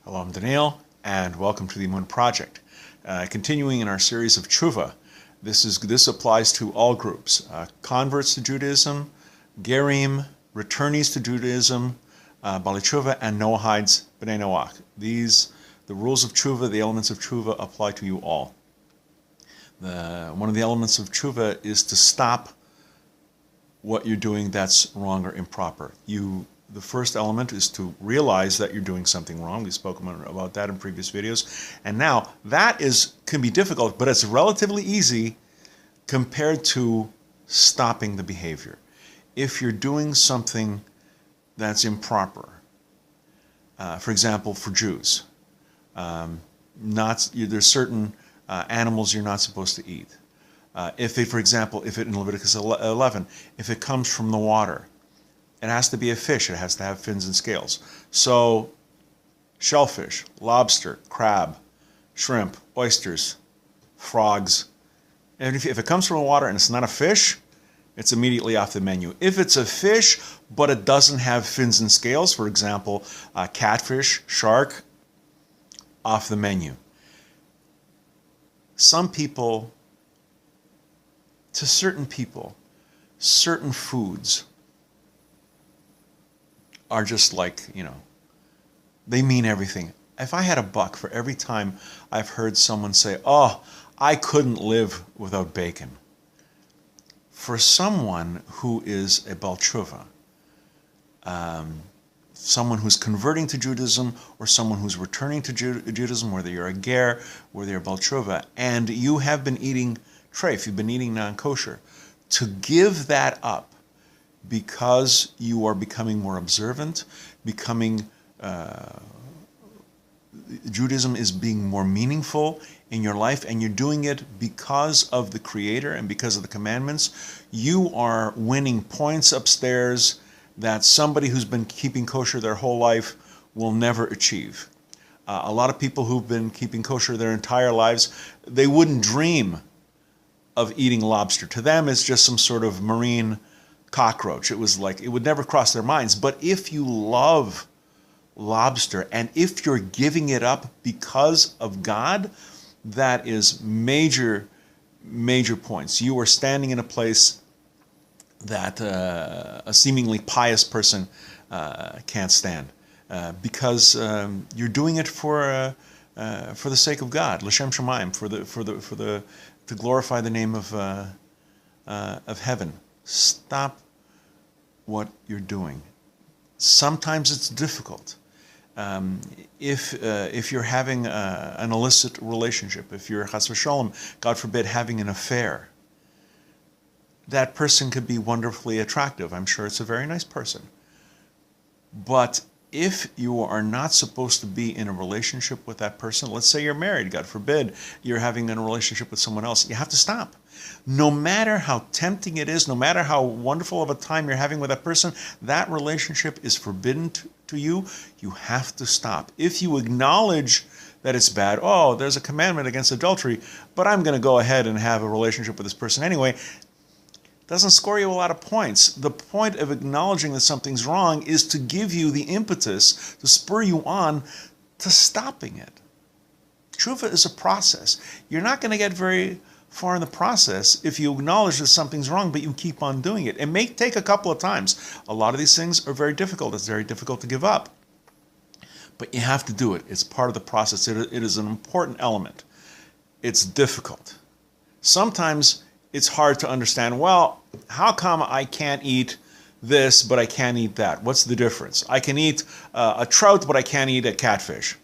Hello, I'm Daniel, and welcome to the Emunah Project. Continuing in our series of Tshuvah, this applies to all groups: converts to Judaism, Gerim, returnees to Judaism, Baalei Tshuva and Noahides, Bnei Noach. The rules of Tshuvah, the elements of Tshuvah, apply to you all. One of the elements of Tshuvah is to stop what you're doing that's wrong or improper. The first element is to realize that you're doing something wrong. We spoke about that in previous videos. And now, that can be difficult, but it's relatively easy compared to stopping the behavior. If you're doing something that's improper, for example, for Jews, there's certain animals you're not supposed to eat. For example, in Leviticus 11, if it comes from the water, it has to be a fish. It has to have fins and scales. So, shellfish, lobster, crab, shrimp, oysters, frogs. And if it comes from the water and it's not a fish, it's immediately off the menu. If it's a fish, but it doesn't have fins and scales, for example, catfish, shark, off the menu. To certain people, certain foods are just like, they mean everything. If I had a buck for every time I've heard someone say, "Oh, I couldn't live without bacon," for someone who is a Baalei Tshuva, someone who's converting to Judaism or someone who's returning to Judaism, whether you're a ger, whether you're a Baalei Tshuva, and you have been eating treif, you've been eating non-kosher, to give that up because you are becoming more observant, Judaism is being more meaningful in your life, and you're doing it because of the Creator and because of the commandments, you are winning points upstairs that somebody who's been keeping kosher their whole life will never achieve. A lot of people who've been keeping kosher their entire lives, they wouldn't dream of eating lobster. To them, it's just some sort of marine cockroach. It would never cross their minds. But if you love lobster and if you're giving it up because of God, that is major, major points. You are standing in a place that a seemingly pious person can't stand because you're doing it for the sake of God, l'shem shamayim, to glorify the name of heaven. Stop what you're doing. Sometimes it's difficult. If you're having an illicit relationship, if you're chas v'sholom, God forbid, having an affair, that person could be wonderfully attractive. I'm sure it's a very nice person. But if you are not supposed to be in a relationship with that person, let's say you're married, God forbid, you're having a relationship with someone else, you have to stop. No matter how tempting it is, no matter how wonderful of a time you're having with that person, that relationship is forbidden to you. You have to stop. If you acknowledge that it's bad, oh, there's a commandment against adultery, but I'm going to go ahead and have a relationship with this person anyway, doesn't score you a lot of points. The point of acknowledging that something's wrong is to give you the impetus, to spur you on to stopping it. Tshuvah is a process. You're not going to get very far in the process if you acknowledge that something's wrong, but you keep on doing it. It may take a couple of times. A lot of these things are very difficult. It's very difficult to give up. But you have to do it. It's part of the process. It is an important element. It's difficult. Sometimes it's hard to understand, well, how come I can't eat this, but I can't eat that? What's the difference? I can eat a trout, but I can't eat a catfish.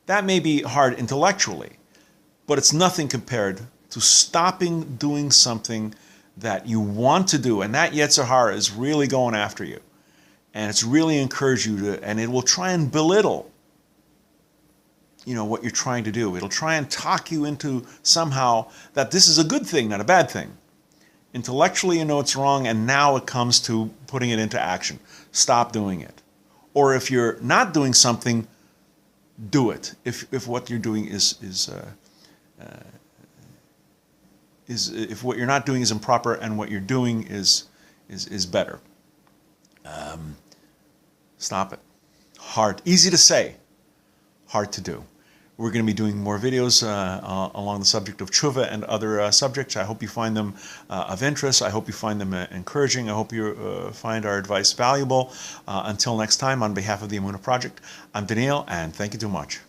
That may be hard intellectually, but it's nothing compared to stopping doing something that you want to do, and that Yetzer Hara is really going after you. And it's really encouraged you to, and it will try and belittle what you're trying to do. It'll try and talk you into somehow that this is a good thing, not a bad thing. Intellectually you know it's wrong, and now it comes to putting it into action. Stop doing it. Or if you're not doing something, do it. If what you're doing if what you're not doing is improper and what you're doing is better. Stop it. Hard. Easy to say. hard to do. We're going to be doing more videos along the subject of Tshuvah and other subjects. I hope you find them of interest. I hope you find them encouraging. I hope you find our advice valuable. Until next time, on behalf of the Emunah Project, I'm Daniel, and thank you too much.